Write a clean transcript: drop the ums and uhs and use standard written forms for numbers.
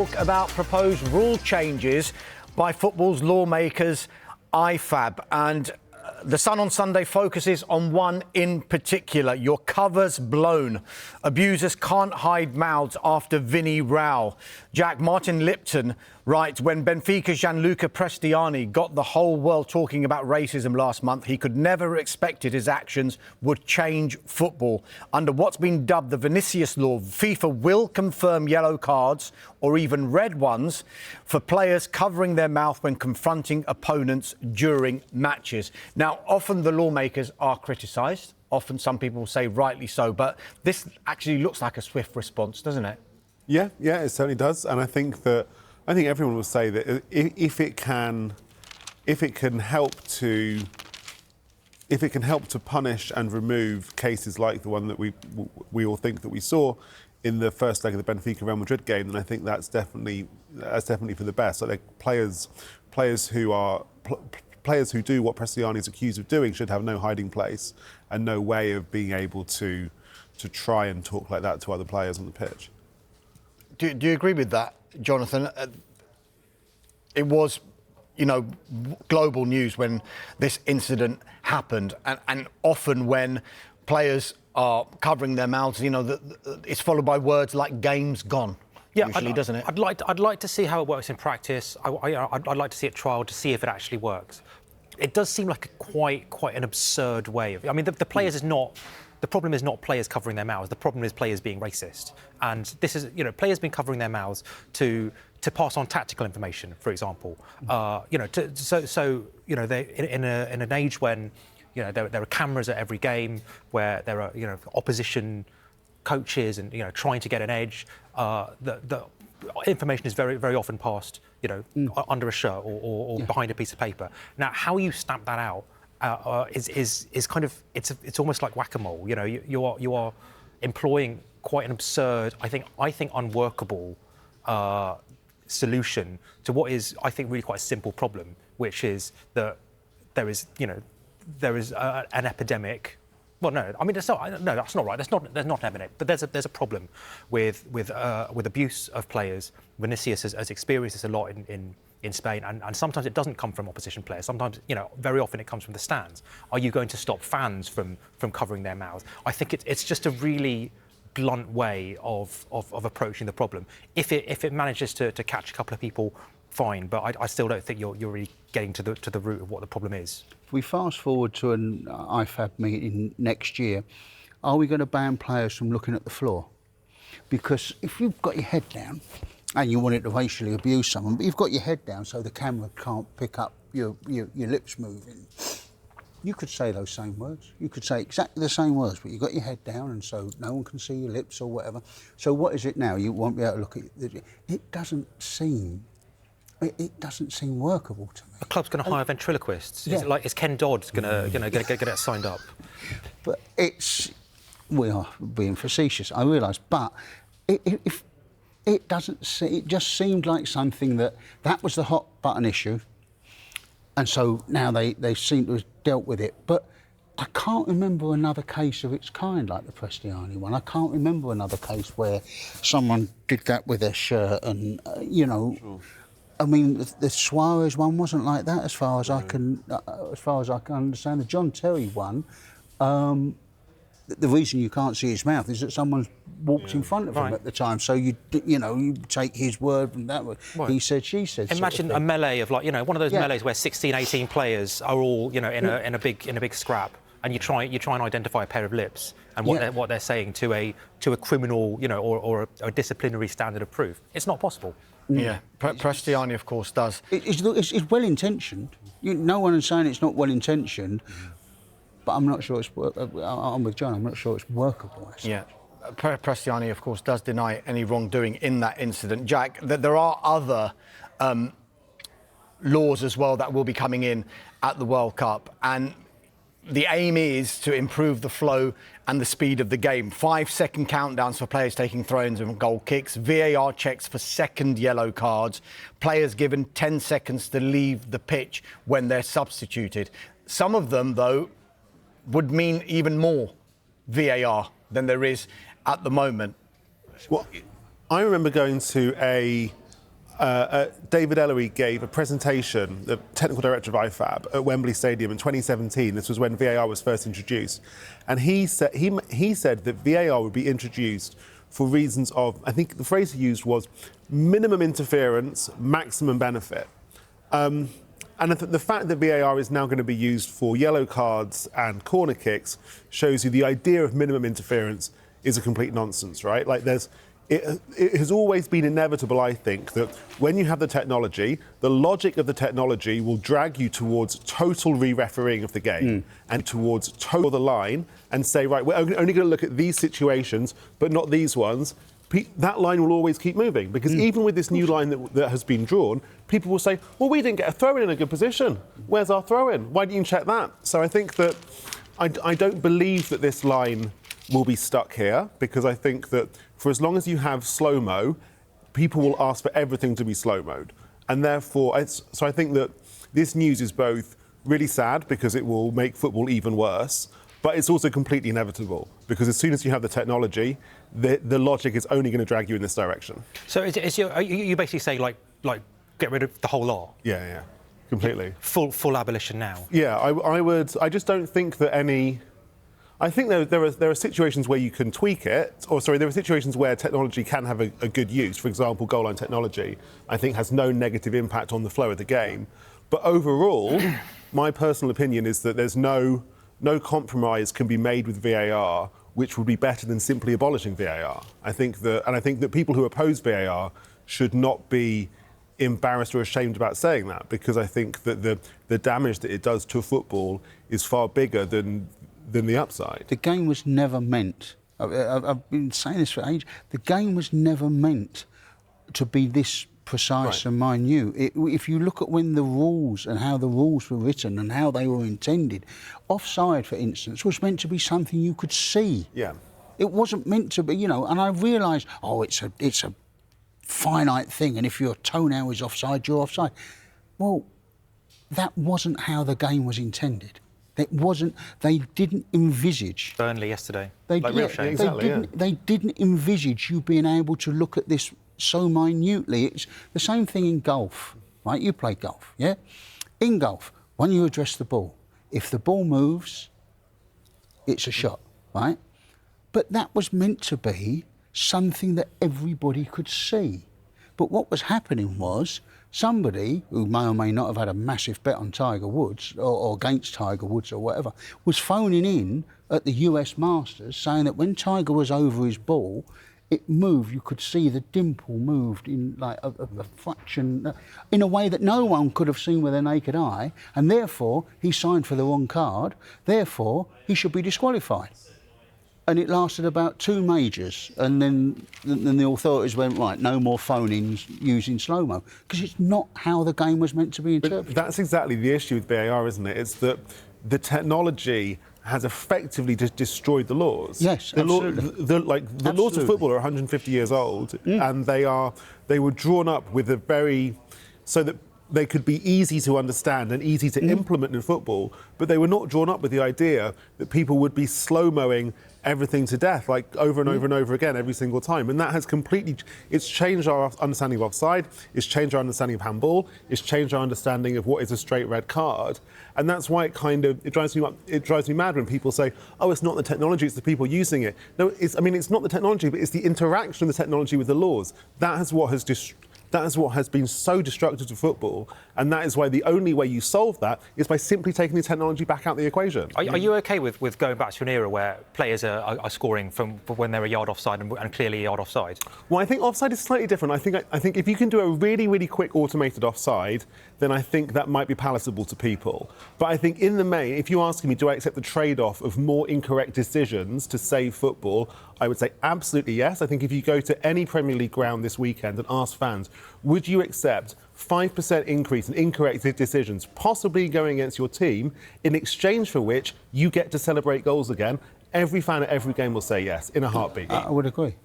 Talk about proposed rule changes by football's lawmakers, IFAB. And The Sun on Sunday focuses on one in particular. Your cover's blown. Abusers can't hide mouths after Vinny row. Jack, Martin Lipton writes, when Benfica's Gianluca Prestiani got the whole world talking about racism last month, he could never have expected his actions would change football. Under what's been dubbed the Vinicius Law, FIFA will confirm yellow cards or even red ones for players covering their mouth when confronting opponents during matches. Now, often the lawmakers are criticised. Often some people say rightly so, but this actually looks like a swift response, doesn't it? Yeah, it certainly does. And I think everyone will say that if it can help to punish and remove cases like the one that we all think that we saw in the first leg of the Benfica Real Madrid game, then I think that's definitely for the best. Like players who do what Prestiani is accused of doing should have no hiding place and no way of being able to try and talk like that to other players on the pitch. Do you agree with that, Jonathan? It was, global news when this incident happened, and often when players are covering their mouths, it's followed by words like "game's gone." Yeah, usually, doesn't it? I'd like to see how it works in practice. I'd like to see it trialled to see if it actually works. It does seem like quite an absurd way of. I mean, the players is not. The problem is not players covering their mouths. The problem is players being racist. And this is, players been covering their mouths to pass on tactical information, for example. They in an age when, there are cameras at every game, where there are, opposition coaches and trying to get an edge. The information is very, very often passed, under a shirt or behind a piece of paper. Now, how you stamp that out is kind of it's almost like whack-a-mole. You are employing quite an absurd, I think unworkable solution to what is, I think, really quite a simple problem, which is that there is an epidemic. Well, no, I mean that's not right. There's not an epidemic, but there's a problem with abuse of players. Vinicius has experienced this a lot in Spain, and sometimes it doesn't come from opposition players. Sometimes, very often it comes from the stands. Are you going to stop fans from covering their mouths? I think it's just a really blunt way of approaching the problem. If it manages to catch a couple of people, fine. But I still don't think you're really getting to the root of what the problem is. If we fast forward to an IFAB meeting next year, are we going to ban players from looking at the floor? Because if you've got your head down and you wanted to racially abuse someone, but you've got your head down so the camera can't pick up your lips moving, you could say those same words. You could say exactly the same words, but you've got your head down and so no one can see your lips or whatever. So what is it now? You won't be able to look at it. It doesn't seem workable to me. A club's going to hire ventriloquists. Yeah. Is Ken Dodd going to get it signed up? But we are being facetious, I realise, but if it doesn't. It just seemed like something that was the hot button issue, and so now they seem to have dealt with it. But I can't remember another case of its kind like the Prestiani one. I can't remember another case where someone did that with their shirt, and Sure. I mean, the Suarez one wasn't like that, as far as I can understand. The John Terry one. The reason you can't see his mouth is that someone's walked in front of him at the time. So you take his word from that word. Right. He said, she said. Imagine a melee of one of those melees where 16, 18 players are all in a big scrap, and you try and identify a pair of lips and what they're saying to a criminal or a disciplinary standard of proof. It's not possible. Yeah, Prestiani, of course, does. It's well intentioned. No one is saying it's not well intentioned. But I'm not sure I'm with John. I'm not sure it's workable. Yeah, Prestiani, of course, does deny any wrongdoing in that incident. Jack, there are other laws as well that will be coming in at the World Cup, and the aim is to improve the flow and the speed of the game. 5-second countdowns for players taking throw-ins and goal kicks, VAR checks for second yellow cards, players given 10 seconds to leave the pitch when they're substituted. Some of them, though, would mean even more VAR than there is at the moment. Well, I remember going to a David Ellery gave a presentation, the technical director of IFAB, at Wembley Stadium in 2017. This was when VAR was first introduced. And he said that VAR would be introduced for reasons of, I think the phrase he used was minimum interference, maximum benefit. And the fact that VAR is now going to be used for yellow cards and corner kicks shows you the idea of minimum interference is a complete nonsense, right? Like it has always been inevitable, I think, that when you have the technology, the logic of the technology will drag you towards total re-refereeing of the game and towards total the line and say, right, we're only going to look at these situations, but not these ones. That line will always keep moving because even with this new line that has been drawn, people will say, well, we didn't get a throw-in in a good position. Where's our throw-in? Why didn't you check that? So I think that I don't believe that this line will be stuck here because I think that for as long as you have slow-mo, people will ask for everything to be slow-moed. And therefore, so I think that this news is both really sad because it will make football even worse, but it's also completely inevitable because as soon as you have the technology, the logic is only going to drag you in this direction. So you basically say, like, get rid of the whole lot? Yeah, completely. Full abolition now? Yeah, I would. I just don't think that any... I think there are situations where you can tweak it, there are situations where technology can have a good use. For example, goal line technology, I think, has no negative impact on the flow of the game. But overall, my personal opinion is that there's no compromise can be made with VAR which would be better than simply abolishing VAR. I think that people who oppose VAR should not be embarrassed or ashamed about saying that, because I think that the damage that it does to football is far bigger than the upside. The game was never meant, I've been saying this for ages, the game was never meant to be this precise and minute. If you look at when the rules and how the rules were written and how they were intended, offside, for instance, was meant to be something you could see. Yeah. It wasn't meant to be, and I realised, it's a finite thing, and if your toenail is offside, you're offside. Well, that wasn't how the game was intended. It wasn't. They didn't envisage. Burnley yesterday. Real shame. They didn't envisage you being able to look at this so minutely. It's the same thing in golf, right? You play golf, yeah? In golf, when you address the ball, if the ball moves, it's a shot, right? But that was meant to be something that everybody could see. But what was happening was somebody who may or may not have had a massive bet on Tiger Woods or against Tiger Woods or whatever was phoning in at the US Masters saying that when Tiger was over his ball, it moved. You could see the dimple moved in like a fraction, in a way that no one could have seen with their naked eye, and therefore he signed for the wrong card. Therefore, he should be disqualified. And it lasted about 2 majors, and then the authorities went, right, no more phone-ins using slow-mo, because it's not how the game was meant to be interpreted. But that's exactly the issue with VAR, isn't it? It's that the technology has effectively just destroyed the laws. Yes, absolutely. The laws of football are 150 years old, and they were drawn up with so that they could be easy to understand and easy to implement in football, but they were not drawn up with the idea that people would be slow-moing everything to death, like over and over and over again every single time. And that has it's changed our understanding of offside, it's changed our understanding of handball, it's changed our understanding of what is a straight red card. And that's why it drives me mad when people say, oh, it's not the technology, it's the people using it. No, it's not the technology, but it's the interaction of the technology with the laws. That is what has been so destructive to football, and that is why the only way you solve that is by simply taking the technology back out of the equation. Are you OK with going back to an era where players are scoring from when they're a yard offside and clearly a yard offside? Well, I think offside is slightly different. I think if you can do a really, really quick automated offside, then I think that might be palatable to people. But I think in the main, if you're asking me, do I accept the trade-off of more incorrect decisions to save football, I would say absolutely yes. I think if you go to any Premier League ground this weekend and ask fans, would you accept 5% increase in incorrect decisions, possibly going against your team, in exchange for which you get to celebrate goals again? Every fan at every game will say yes, in a heartbeat. I would agree.